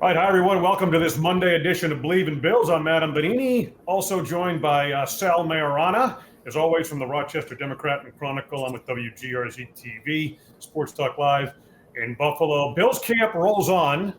Right, hi everyone. Welcome to this Monday edition of Believe in Bills. I'm Adam Benigni, also joined by Sal Maiorana, as always from the Rochester Democrat and Chronicle. I'm with WGRZ TV, Sports Talk Live in Buffalo. Bills camp rolls on,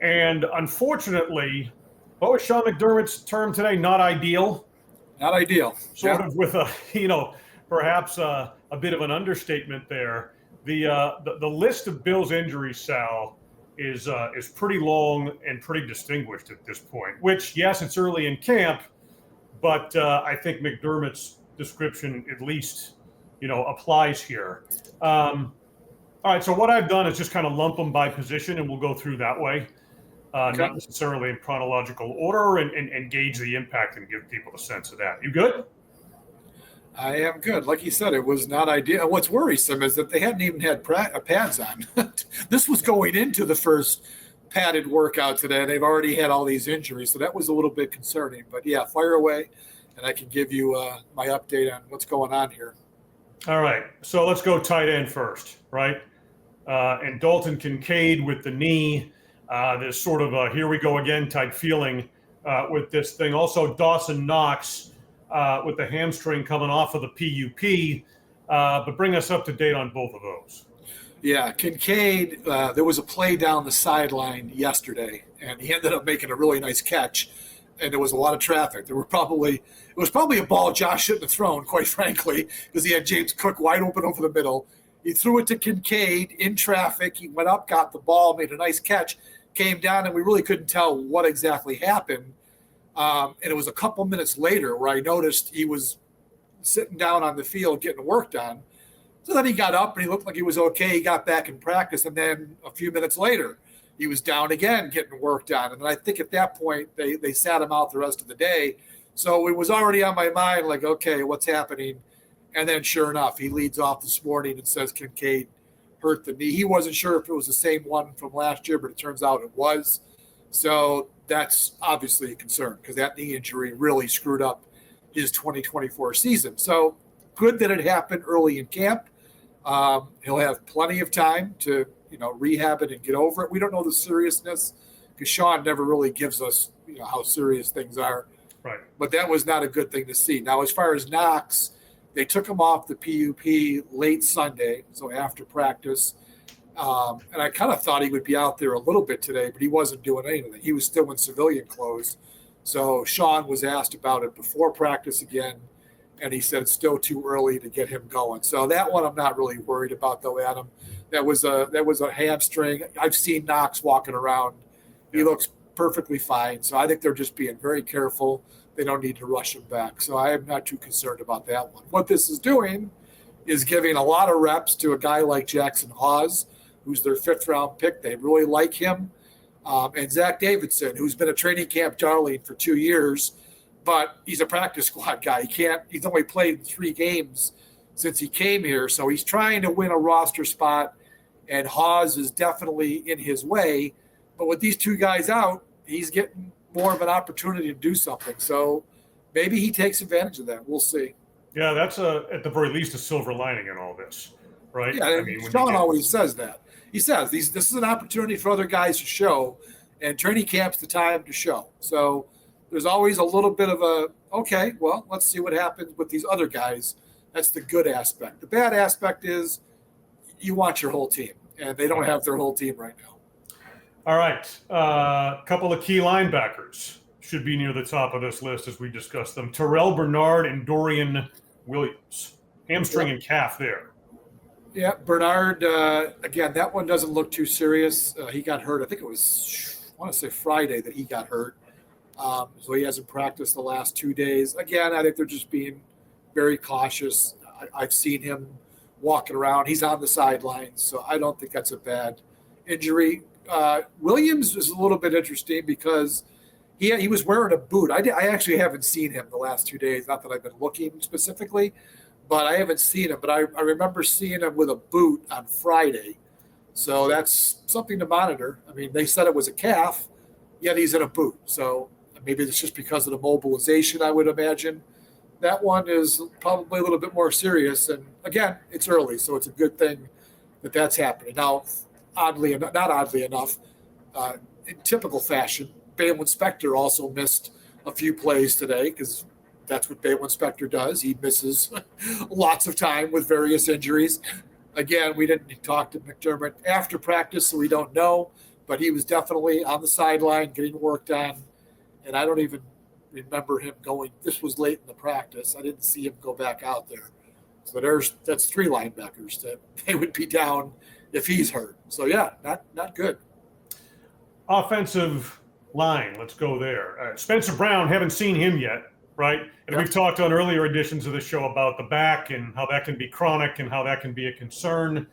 and unfortunately, what was Sean McDermott's term today? Not ideal. Not ideal. Sort of with a, perhaps a bit of an understatement there. The list of Bills injuries, Sal, is pretty long and pretty distinguished at this point, which, yes, it's early in camp, but I think McDermott's description at least, applies here. All right, so what I've done is just kind of lump them by position, and we'll go through that way, not necessarily in chronological order, and gauge the impact and give people a sense of that. You good? I am good. Like you said, it was not ideal. What's worrisome is that they hadn't even had pads on. This was going into the first padded workout today, and they've already had all these injuries. So that was a little bit concerning. But, yeah, fire away, and I can give you my update on what's going on here. All right. So let's go tight end first, right? And Dalton Kincaid with the knee. There's sort of a here we go again type feeling with this thing. Also, Dawson Knox with the hamstring coming off of the PUP, but bring us up to date on both of those. Yeah, Kincaid, there was a play down the sideline yesterday, and he ended up making a really nice catch, and there was a lot of traffic. It was probably a ball Josh shouldn't have thrown, quite frankly, because he had James Cook wide open over the middle. He threw it to Kincaid in traffic. He went up, got the ball, made a nice catch, came down, and we really couldn't tell what exactly happened. And it was a couple minutes later where I noticed he was sitting down on the field getting work done. So then he got up and he looked like he was okay. He got back in practice. And then a few minutes later, he was down again getting work done. And then I think at that point, they sat him out the rest of the day. So it was already on my mind, like, okay, what's happening? And then sure enough, he leads off this morning and says Kincaid hurt the knee. He wasn't sure if it was the same one from last year, but it turns out it was. So that's obviously a concern because that knee injury really screwed up his 2024 season. So good that it happened early in camp. He'll have plenty of time to, rehab it and get over it. We don't know the seriousness because Sean never really gives us, how serious things are. Right. But that was not a good thing to see. Now, as far as Knox, they took him off the PUP late Sunday, so after practice. And I kind of thought he would be out there a little bit today, but he wasn't doing anything. He was still in civilian clothes. So Sean was asked about it before practice again, and he said it's still too early to get him going. So that one I'm not really worried about, though, Adam. That was a hamstring. I've seen Knox walking around. He looks perfectly fine. So I think they're just being very careful. They don't need to rush him back. So I am not too concerned about that one. What this is doing is giving a lot of reps to a guy like Jackson Hawes, who's their fifth-round pick. They really like him. And Zach Davidson, who's been a training camp darling for 2 years, but he's a practice squad guy. He's only played 3 games since he came here, so he's trying to win a roster spot, and Hawes is definitely in his way. But with these 2 guys out, he's getting more of an opportunity to do something. So maybe he takes advantage of that. We'll see. Yeah, that's at the very least a silver lining in all this, right? Yeah, Sean always says that. He says this is an opportunity for other guys to show, and training camp's the time to show. So there's always a little bit of okay, well, let's see what happens with these other guys. That's the good aspect. The bad aspect is you want your whole team, and they don't have their whole team right now. All right. A couple of key linebackers should be near the top of this list as we discuss them. Terrell Bernard and Dorian Williams. Hamstring and calf there. Yeah, Bernard, again, that one doesn't look too serious. He got hurt. I think it was, I want to say Friday that he got hurt. So he hasn't practiced the last 2 days. Again, I think they're just being very cautious. I've seen him walking around. He's on the sidelines, so I don't think that's a bad injury. Williams is a little bit interesting because he was wearing a boot. I actually haven't seen him the last 2 days, not that I've been looking specifically. But I haven't seen him. But I remember seeing him with a boot on Friday. So that's something to monitor. I mean, they said it was a calf, yet he's in a boot. So maybe it's just because of the mobilization, I would imagine. That one is probably a little bit more serious. And, again, it's early, so it's a good thing that that's happening. Now, not oddly enough, in typical fashion, Baylon Spector also missed a few plays today because that's what Baylon Spector does. He misses lots of time with various injuries. Again, we didn't talk to McDermott after practice, so we don't know, but he was definitely on the sideline getting worked on, and I don't even remember him going. This was late in the practice. I didn't see him go back out there. So that's 3 linebackers that they would be down if he's hurt. So, yeah, not good. Offensive line, let's go there. Spencer Brown, haven't seen him yet, right? And we've talked on earlier editions of the show about the back and how that can be chronic and how that can be a concern.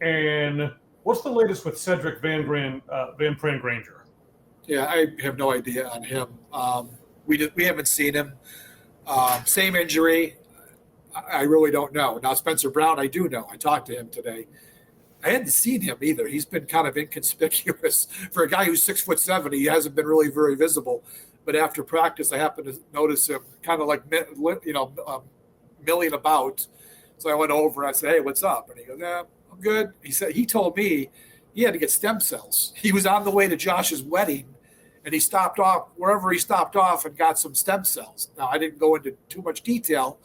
And what's the latest with Cedric Van Pran-Granger? Yeah, I have no idea on him. We haven't seen him. Same injury. I really don't know. Now, Spencer Brown, I do know. I talked to him today. I hadn't seen him either. He's been kind of inconspicuous. For a guy who's 6'7", he hasn't been really very visible. But after practice, I happened to notice him kind of like, milling about. So I went over and I said, "Hey, what's up?" And he goes, "Yeah, I'm good." He told me he had to get stem cells. He was on the way to Josh's wedding, and he stopped off wherever he stopped off and got some stem cells. Now, I didn't go into too much detail.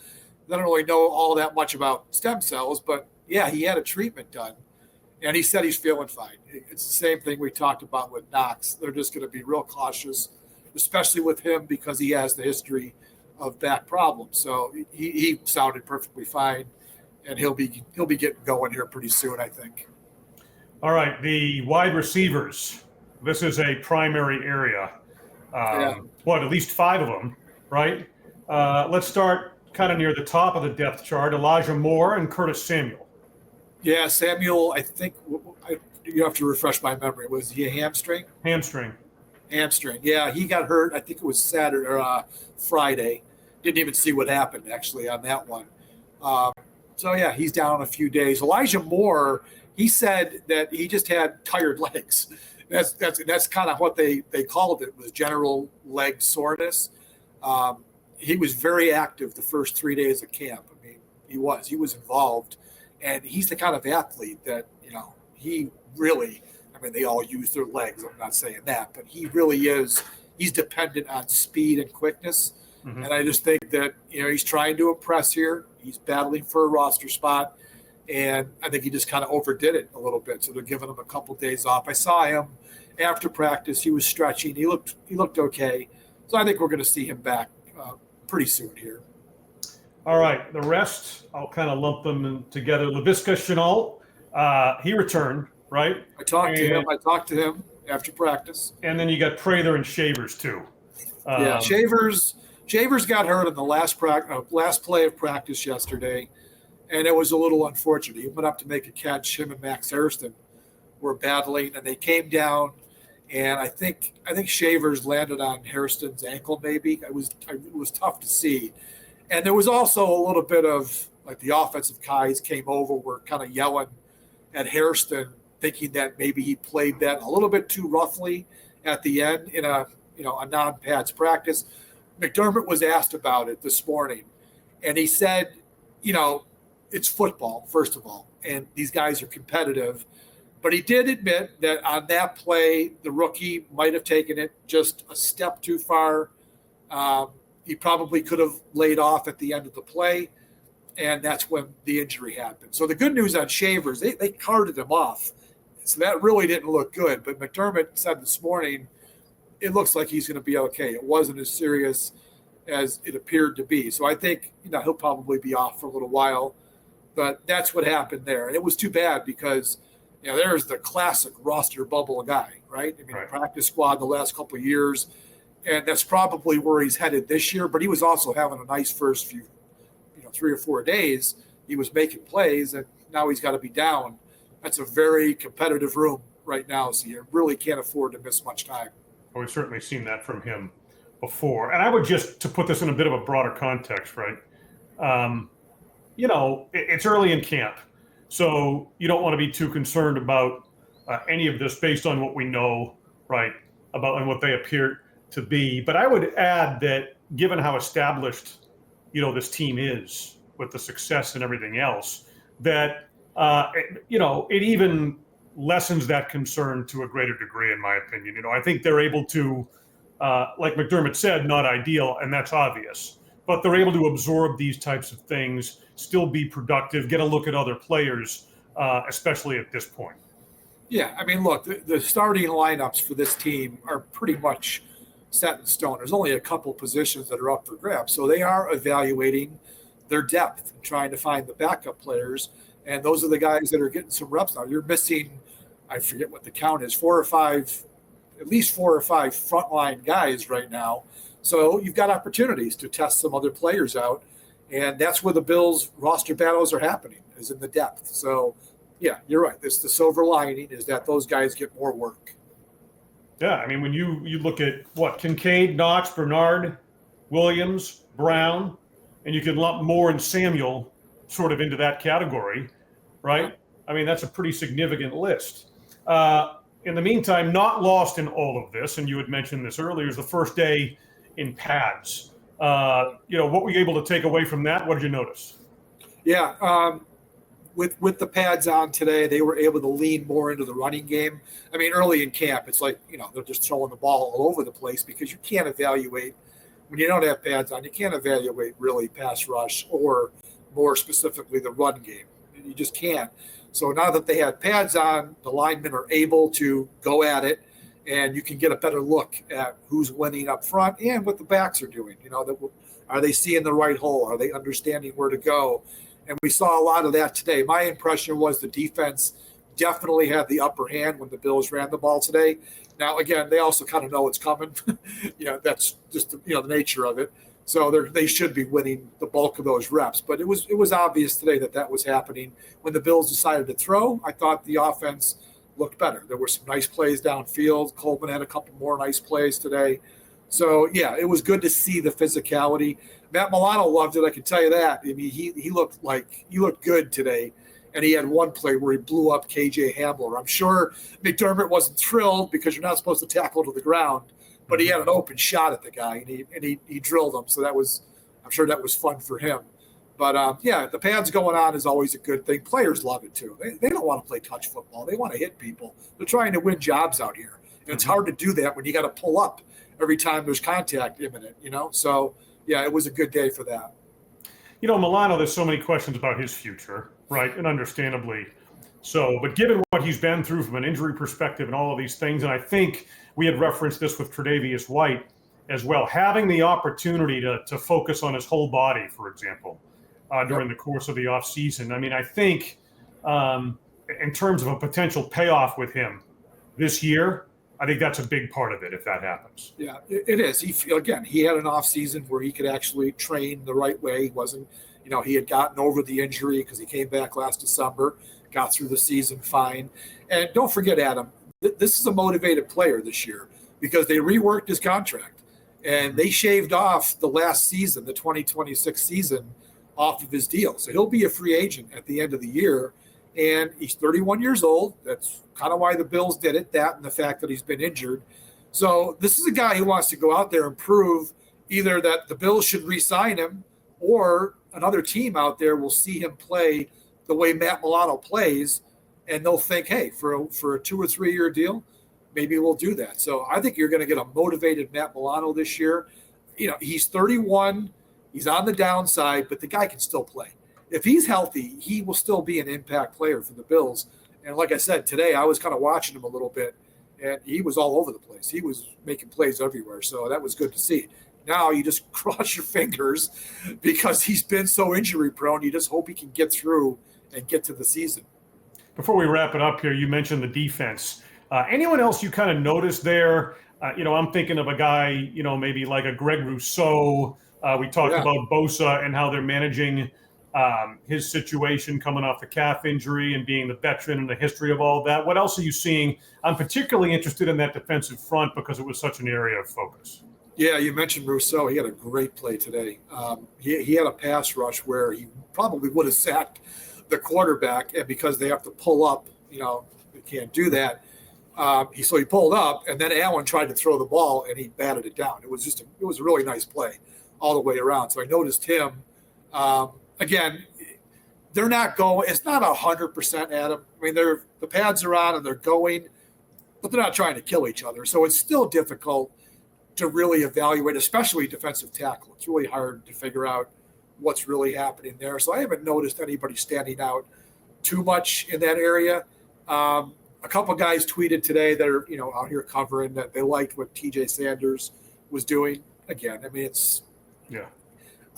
I don't really know all that much about stem cells, but yeah, he had a treatment done. And he said he's feeling fine. It's the same thing we talked about with Knox. They're just going to be real cautious, especially with him because he has the history of back problems. So he sounded perfectly fine, and he'll be getting going here pretty soon, I think. All right, the wide receivers. This is a primary area. At least 5 of them, right? Let's start kind of near the top of the depth chart. Elijah Moore and Curtis Samuel. Yeah, Samuel, I think you have to refresh my memory. Was he a hamstring? Hamstring. Yeah, he got hurt. I think it was Saturday or Friday. Didn't even see what happened actually on that one. So yeah, he's down a few days. Elijah Moore, he said that he just had tired legs. That's kind of what they called it, was general leg soreness. He was very active the first 3 days of camp. I mean, he was involved. And he's the kind of athlete that, he really, they all use their legs. I'm not saying that, but he really is. He's dependent on speed and quickness. Mm-hmm. And I just think that, he's trying to impress here. He's battling for a roster spot. And I think he just kind of overdid it a little bit. So they're giving him a couple days off. I saw him after practice. He was stretching. He looked okay. So I think we're going to see him back pretty soon here. All right, the rest, I'll kind of lump them together. Laviska Shenault, he returned, right? I talked to him after practice. And then you got Prather and Shavers, too. Shavers got hurt in the last play of practice yesterday, and it was a little unfortunate. He went up to make a catch. Him and Max Hairston were battling, and they came down, and I think Shavers landed on Hairston's ankle maybe. It was tough to see. And there was also a little bit of, like, the offensive guys came over, were kind of yelling at Hairston, thinking that maybe he played that a little bit too roughly at the end in a non-pads practice. McDermott was asked about it this morning, and he said, it's football, first of all, and these guys are competitive. But he did admit that on that play, the rookie might have taken it just a step too far. He probably could have laid off at the end of the play, and that's when the injury happened. So the good news on Shavers, they carted him off. So that really didn't look good. But McDermott said this morning, it looks like he's going to be okay. It wasn't as serious as it appeared to be. So I think, he'll probably be off for a little while. But that's what happened there. And it was too bad because, there's the classic roster bubble guy, right? Right. Practice squad the last couple of years. And that's probably where he's headed this year. But he was also having a nice first few, 3 or 4 days. He was making plays, and now he's got to be down. That's a very competitive room right now, so you really can't afford to miss much time. Well, we've certainly seen that from him before. And I would just, to put this in a bit of a broader context, right? It's early in camp, so you don't want to be too concerned about any of this based on what we know, right, about and what they appear to be. But I would add that given how established, this team is with the success and everything else, that, it even lessens that concern to a greater degree, in my opinion. I think they're able to, like McDermott said, not ideal, and that's obvious, but they're able to absorb these types of things, still be productive, get a look at other players, especially at this point. Yeah, I mean, look, the starting lineups for this team are pretty much set in stone. There's only a couple positions that are up for grabs, so they are evaluating their depth and trying to find the backup players, and those are the guys that are getting some reps now. You're missing, I forget what the count is, at least four or five frontline guys right now. So you've got opportunities to test some other players out, and that's where the Bills' roster battles are happening, is in the depth. So, yeah, you're right. The silver lining is that those guys get more work. Yeah, I mean, when you look at Kincaid, Knox, Bernard, Williams, Brown, and you can lump Moore and Samuel sort of into that category, right? I mean, that's a pretty significant list. In the meantime, not lost in all of this, and you had mentioned this earlier, is the first day in pads. What were you able to take away from that? What did you notice? Yeah, with the pads on today, they were able to lean more into the running game. I mean, early in camp, it's like, they're just throwing the ball all over the place because you can't evaluate, when you don't have pads on, you can't evaluate really pass rush or more specifically the run game. You just can't. So now that they had pads on, the linemen are able to go at it, and you can get a better look at who's winning up front and what the backs are doing. Are they seeing the right hole? Are they understanding where to go? And we saw a lot of that today. My impression was the defense definitely had the upper hand when the Bills ran the ball today. Now, again, they also kind of know it's coming. That's just the nature of it. So they should be winning the bulk of those reps. But it was obvious today that was happening. When the Bills decided to throw, I thought the offense looked better. There were some nice plays downfield. Coleman had a couple more nice plays today. So, yeah, it was good to see the physicality. Matt Milano loved it, I can tell you that. I mean, he looked good today, and he had one play where he blew up KJ Hamler. I'm sure McDermott wasn't thrilled because you're not supposed to tackle to the ground, but he had an open shot at the guy, and he drilled him. So I'm sure that was fun for him. But, the pads going on is always a good thing. Players love it, too. They don't want to play touch football. They want to hit people. They're trying to win jobs out here. And it's hard to do that when you got to pull up every time there's contact imminent, So, yeah, it was a good day for that. Milano, there's so many questions about his future, right? And understandably so. But given what he's been through from an injury perspective and all of these things, and I think we had referenced this with Tre'Davious White as well, having the opportunity to focus on his whole body, for example, during the course of the offseason. I mean, I think in terms of a potential payoff with him this year, I think that's a big part of it if that happens. Yeah, it is. He had an off season where he could actually train the right way. He wasn't, he had gotten over the injury because he came back last December, got through the season fine. And don't forget, Adam, this is a motivated player this year because they reworked his contract and they shaved off the last season, the 2026 season, off of his deal. So he'll be a free agent at the end of the year. And he's 31 years old. That's kind of why the Bills did it, that and the fact that he's been injured. So this is a guy who wants to go out there and prove either that the Bills should re-sign him or another team out there will see him play the way Matt Milano plays, and they'll think, hey, for a 2 or 3 year deal, maybe we'll do that. So I think you're going to get a motivated Matt Milano this year. He's 31. He's on the downside, but the guy can still play. If he's healthy, he will still be an impact player for the Bills. And like I said, today I was kind of watching him a little bit, and he was all over the place. He was making plays everywhere, so that was good to see. Now you just cross your fingers because he's been so injury-prone. You just hope he can get through and get to the season. Before we wrap it up here, you mentioned the defense. Anyone else you kind of noticed there? I'm thinking of a guy, maybe like a Greg Rousseau. We talked about Bosa and how they're managing his situation coming off the calf injury and being the veteran and the history of all that. What else are you seeing? I'm particularly interested in that defensive front because it was such an area of focus. Yeah, you mentioned Rousseau. He had a great play today. He had a pass rush where he probably would have sacked the quarterback, and because they have to pull up, they can't do that. So he pulled up, and then Allen tried to throw the ball, and he batted it down. It was a really nice play all the way around. So I noticed him. Again, they're not going. It's not 100%, Adam. I mean, the pads are on and they're going, but they're not trying to kill each other. So it's still difficult to really evaluate, especially defensive tackle. It's really hard to figure out what's really happening there. So I haven't noticed anybody standing out too much in that area. A couple of guys tweeted today that are, out here covering that they liked what TJ Sanders was doing. Again, I mean, it's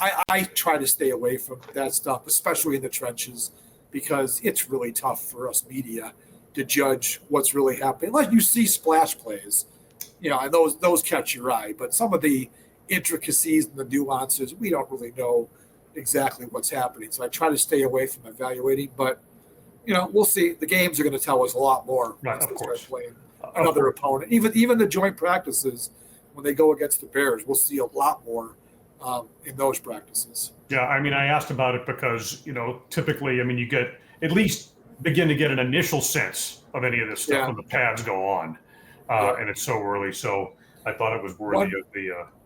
I try to stay away from that stuff, especially in the trenches, because it's really tough for us media to judge what's really happening. Like you see splash plays, and those catch your eye, but some of the intricacies and the nuances, we don't really know exactly what's happening. So I try to stay away from evaluating, but we'll see. The games are going to tell us a lot more once they start playing another opponent. Even the joint practices, when they go against the Bears, we'll see a lot more in those practices. Yeah, I mean, I asked about it because, typically, you get at least begin to get an initial sense of any of this stuff when the pads go on, and it's so early. So I thought it was worthy of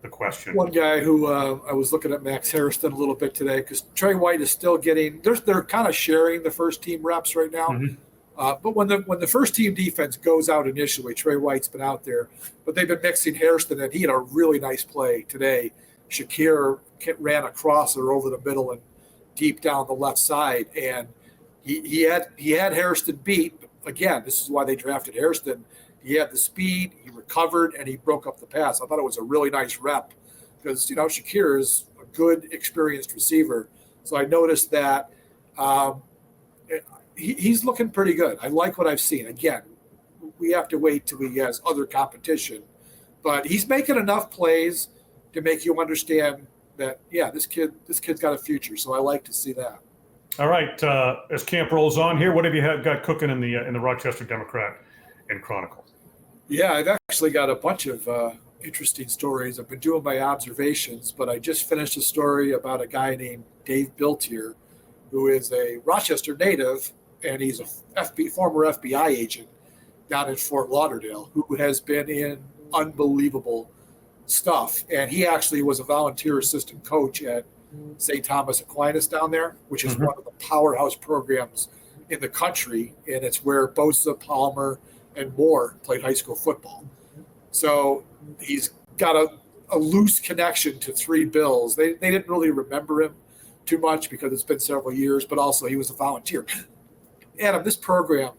the question. One guy who I was looking at Max Hairston a little bit today because Trey White is still getting – they're kind of sharing the first team reps right now. Mm-hmm. But when the first team defense goes out initially, Trey White's been out there, but they've been mixing Hairston, and he had a really nice play today. Shakir ran across or over the middle and deep down the left side, and he had Hairston beat. Again, this is why they drafted Hairston. He had the speed, he recovered, and he broke up the pass. I thought it was a really nice rep because, Shakir is a good, experienced receiver. So I noticed that he's looking pretty good. I like what I've seen. Again, we have to wait till he has other competition. But he's making enough plays to make you understand that, this kid's got a future. So I like to see that. All right. As camp rolls on here, what have you got cooking in the Rochester Democrat and Chronicle? Yeah, I've actually got a bunch of interesting stories. I've been doing my observations, but I just finished a story about a guy named Dave Biltier, who is a Rochester native, and he's a former FBI agent down in Fort Lauderdale, who has been in unbelievable stuff. And he actually was a volunteer assistant coach at St. Thomas Aquinas down there, which is one of the powerhouse programs in the country, and it's where Bosa, Palmer, and Moore played high school football. So he's got a loose connection to three Bills. They didn't really remember him too much because it's been several years, but also he was a volunteer. Adam, this program,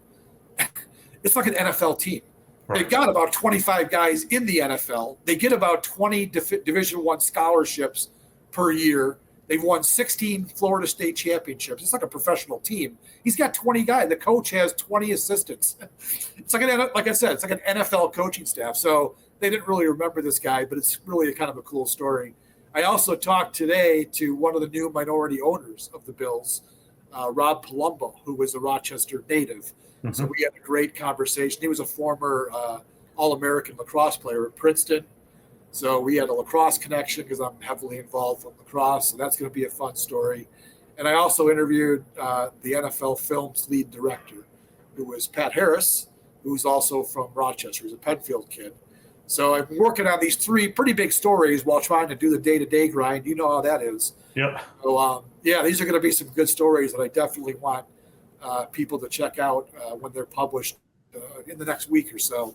it's like an NFL team. Right. They've got about 25 guys in the NFL. They get about 20 Division I scholarships per year. They've won 16 Florida State championships. It's like a professional team. He's got 20 guys. The coach has 20 assistants. It's like I said, it's like an NFL coaching staff. So they didn't really remember this guy, but it's really kind of a cool story. I also talked today to one of the new minority owners of the Bills, Rob Palumbo, who was a Rochester native. Mm-hmm. So we had a great conversation. He was a former All-American lacrosse player at Princeton. So we had a lacrosse connection because I'm heavily involved with lacrosse. So that's going to be a fun story. And I also interviewed the NFL Films lead director, who was Pat Harris, who's also from Rochester. He's a Penfield kid. So I've been working on these three pretty big stories while trying to do the day-to-day grind. You know how that is. Yeah. So, these are going to be some good stories that I definitely want people to check out when they're published in the next week or so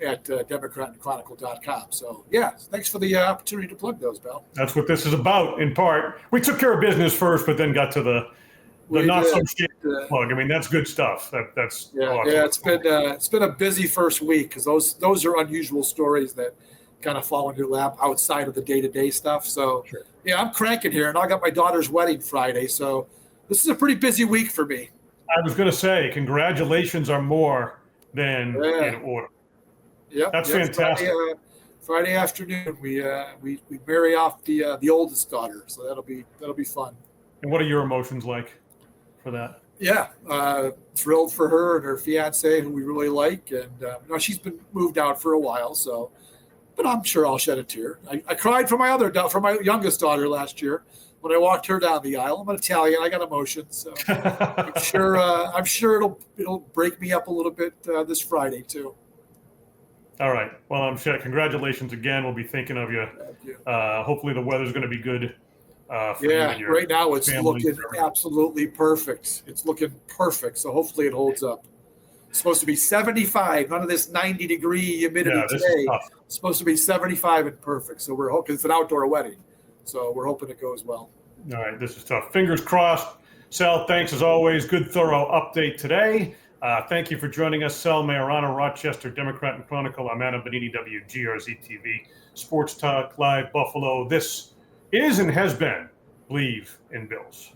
at democratandchronicle.com. So, thanks for the opportunity to plug those, Bell. That's what this is about, in part. We took care of business first, but then got to the not so shit plug. I mean, that's good stuff. That's it's been a busy first week because those are unusual stories that kind of fall in your lap outside of the day-to-day stuff. So, I'm cranking here, and I got my daughter's wedding Friday. So this is a pretty busy week for me. I was going to say, congratulations are more than in order. Yep, that's fantastic. Friday afternoon, we marry off the oldest daughter, so that'll be fun. And what are your emotions like for that? Yeah, thrilled for her and her fiance, who we really like, and she's been moved out for a while, so. But I'm sure I'll shed a tear. I cried for my youngest daughter last year when I walked her down the aisle. I'm an Italian. I got emotions, so I'm sure it'll break me up a little bit this Friday too. All right. Well, I'm sure. Congratulations again. We'll be thinking of you. Thank you. Hopefully the weather's going to be good for you and your right now it's family. looking absolutely perfect. It's looking perfect. So hopefully it holds up. It's supposed to be 75, none of this 90-degree humidity This today. is tough. It's supposed to be 75 and perfect. So we're hoping it's an outdoor wedding. So we're hoping it goes well. All right, this is tough. Fingers crossed. Sal, thanks as always. Good, thorough update today. Thank you for joining us. Sal Maiorana, Rochester Democrat and Chronicle. I'm Adam Benigni, WGRZ TV, Sports Talk Live, Buffalo. This is and has been Believe in Bills.